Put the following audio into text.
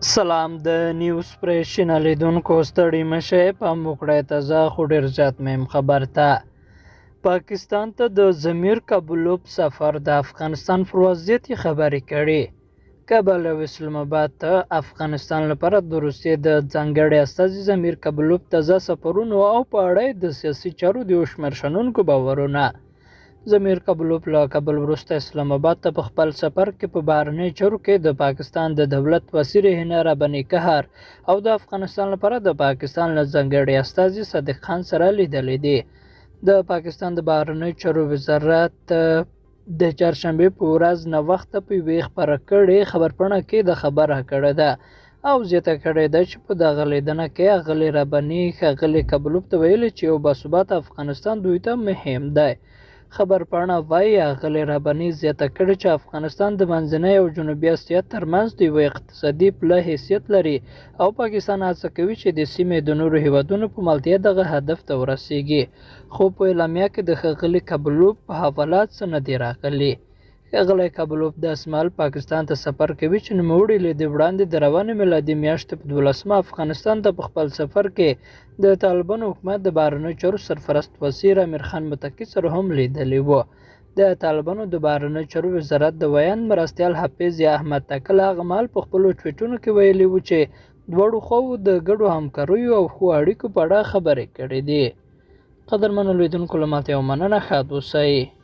سلام د نیوز پریس چینل لیدونکو ستړي مشه پام وکړئ تازه خو ډېر زیات مهم خبر ته پاکستان ته د ضمیر کابلوف سفر د افغانستان پر وضعیت خبرې کړي. کابل او اسلام آباد ته افغانستان لپاره د روسیې د ځانګړي استازي ضمیر کابلوف تازه سفرونو او په اړه د سیاسي چارو د یو شمېر شنونکو باورونه. ضمیر کابلوف له کابل وروسته اسلام آباد ته په خپل سفر کې په بهرنیو چارو کې د پاکستان د دولت وزیر هنا رباني کهر او د افغانستان لپاره د پاکستان له ځانګړي استازي صادق خان سره لیدلي دي. د پاکستان د بهرنیو چارو وزارت د چهارشنبې په ورځ نوښته په یوې خپره کړې خبرپاڼه کې د خبره کړې ده او زیاته کړې ده چې په دغه لیدنه کې اغلې رباني ښاغلي کابلوف ته ویلي چې یو باثباته افغانستان دوی ته مهم دی. خبرپاڼه وایي اغلې رباني زیاته کړې چې افغانستان د منځنۍ او جنوبي اسیا ترمنځ د یوه اقتصادي پله حیثیت لري او پاکستان هڅه کوي چې د سیمې د نورو هیوادونو په ملتیا دغه هدف ته ورسیږي. خو په اعلامیه کې د ښاغلي کابلوف په حواله څه نه دي راغلي. ښاغلی کابلوف داسې مهال پاکستان ته سفر کوي چې نوموړي له دې وړاندې د روانې میلادي میاشتې په 12 افغانستان ته په خپل سفر کې د طالبانو حکومت د بهرنیو چارو سرپرست وزیر امیر خان متقي سره هم لیدلی و. د طالبانو د بهرنیو چارو وزارت د ویاند مرستیال حافظ یا احمد تکل هغه مهال په خپلو ټویټونو کې ویلي و چې دواړو خواوو د ګډو همکاریو او ښو اړیکو په اړه خبرې کړې دي. قدرمنو لیدونکو له ماته یو مننه، ښاد اوسئ.